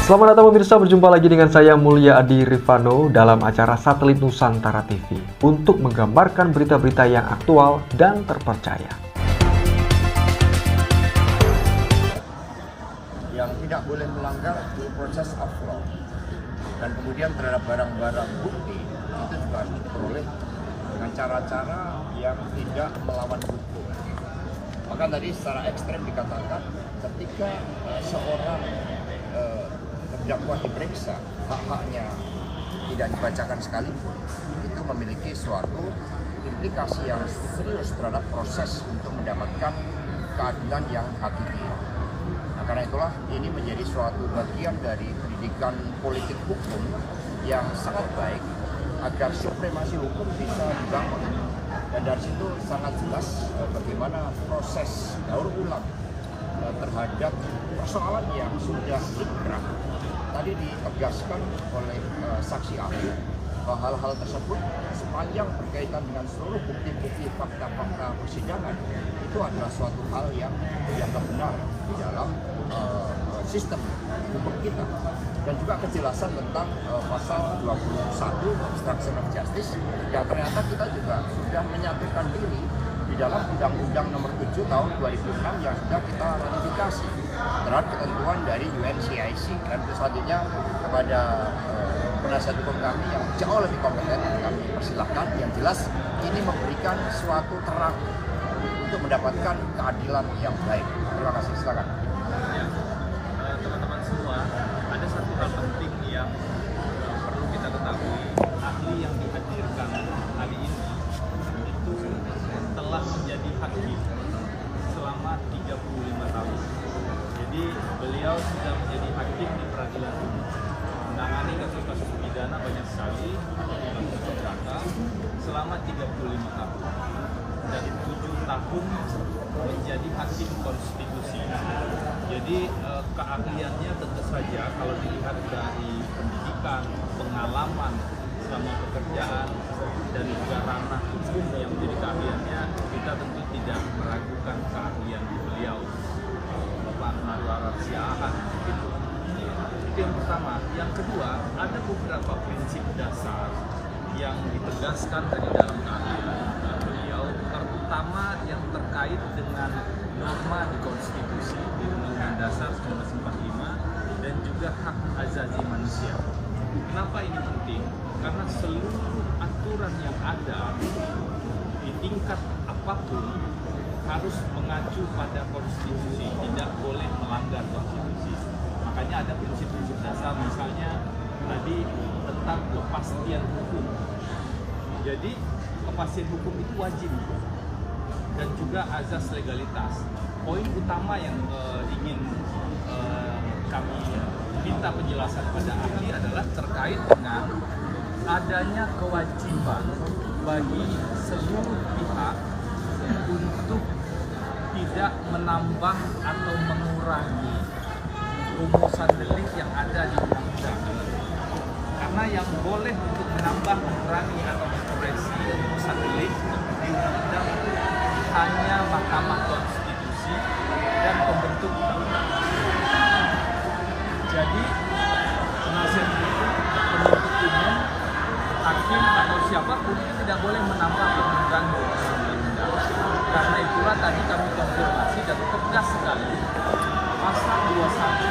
Selamat datang pemirsa, berjumpa lagi dengan saya Mulya Adi Rifano dalam acara Satelit Nusantara TV untuk menggambarkan berita-berita yang aktual dan terpercaya. Yang tidak boleh melanggar due process of law, dan kemudian terhadap barang-barang bukti itu juga harus diperoleh dengan cara-cara yang tidak melawan hukum. Maka tadi secara ekstrem dikatakan ketika seorang terdakwa diperiksa, hak-haknya tidak dibacakan sekalipun, itu memiliki suatu implikasi yang serius terhadap proses untuk mendapatkan keadilan yang hakiki. Nah, karena itulah ini menjadi suatu bagian dari pendidikan politik hukum yang sangat baik agar supremasi hukum bisa dibangun. Dan dari situ sangat jelas bagaimana proses daur ulang terhadap persoalan yang sudah inkrah. Tadi ditegaskan oleh saksi ahli bahwa hal-hal tersebut sepanjang berkaitan dengan seluruh bukti-bukti fakta-fakta persidangan itu adalah suatu hal yang dianggap benar di dalam sistem hukum kita. Dan juga kejelasan tentang pasal 21 obstruction of justice yang ternyata kita juga sudah menyatukan diri di dalam Undang-Undang Nomor 7 Tahun 2006 yang sudah kita ratifikasi terhadap ketentuan dari UNCIC. Dan selanjutnya kepada penasihat hukum kami yang jauh lebih kompeten kami persilahkan. Yang jelas ini memberikan suatu terang untuk mendapatkan keadilan yang baik. Terima kasih, silakan. Teman-teman semua, ada satu hal penting yang perlu kita ketahui. Ahli yang dihadirkan hari ini itu telah menjadi hakim selama 35 tahun. Jadi beliau sudah menjadi hakim di peradilan umum, menangani kasus-kasus pidana banyak sekali, kasus perdata selama 35 tahun. Dan 7 tahun menjadi hakim konstitusi. Jadi keahliannya tentu saja kalau dilihat dari pendidikan, pengalaman selama pekerjaan, dan juga ranah hukum yang menjadi keahliannya, kita tentu tidak meragukan keahlian beliau, Bapak Anwar Siahaan. Itu yang pertama. Yang kedua, ada beberapa prinsip dasar yang ditegaskan dari dalam keahlian beliau, terutama yang terkait dengan norma di konstitusi, di Undang-Undang Dasar 1945, dan juga hak asasi manusia. Kenapa ini penting? Karena seluruh aturan yang ada di tingkat apapun harus mengacu pada konstitusi, tidak boleh melanggar konstitusi. Makanya ada prinsip-prinsip dasar, misalnya tadi tentang kepastian hukum. Jadi kepastian hukum itu wajib, dan juga azas legalitas. Poin utama yang ingin kami minta penjelasan pada ahli adalah terkait dengan adanya kewajiban bagi seluruh pihak untuk tidak menambah atau mengurangi rumusan delik yang ada di undang-undang. Karena yang boleh untuk menambah, mengurangi atau mengoreksi rumusan delik di undang-undang itu hanya Mahkamah Konstitusi dan pembentuk undang-undang. Jadi penasihat hukum, penuntut umum, hakim atau siapapun itu tidak boleh menambah atau mengurangi undang-undang. Karena itulah tadi kami konfirmasi dan tegas sekali pasal 21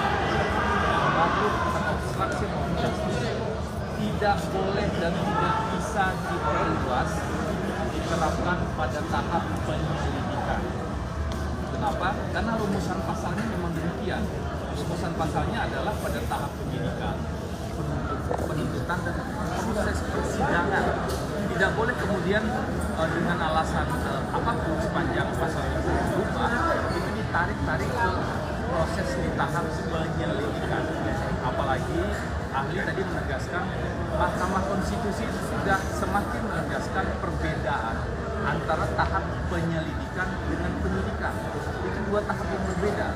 mengatur tentang obstruction of justice tidak boleh dan tidak bisa diperluas diterapkan pada tahap penyelidikan. Kenapa? Karena rumusan pasalnya memang demikian. Rumusan pasalnya adalah pada tahap penyidikan, penuntutan, dan proses persidangan. Tidak boleh kemudian dengan alasan apapun sepanjang pasal itu berubah, itu ditarik-tarik ke proses di tahap penyelidikan. Apalagi ahli tadi menegaskan Mahkamah Konstitusi sudah semakin menegaskan perbedaan antara tahap penyelidikan dengan penyidikan. Itu dua tahap yang berbeda.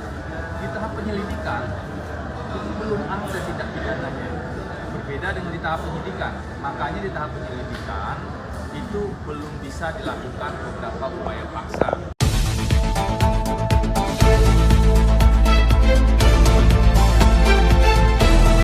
Di tahap penyelidikan itu belum ada tindak pidananya, berbeda dengan di tahap penyidikan. Makanya di tahap penyelidikan itu belum bisa dilakukan beberapa upaya paksa.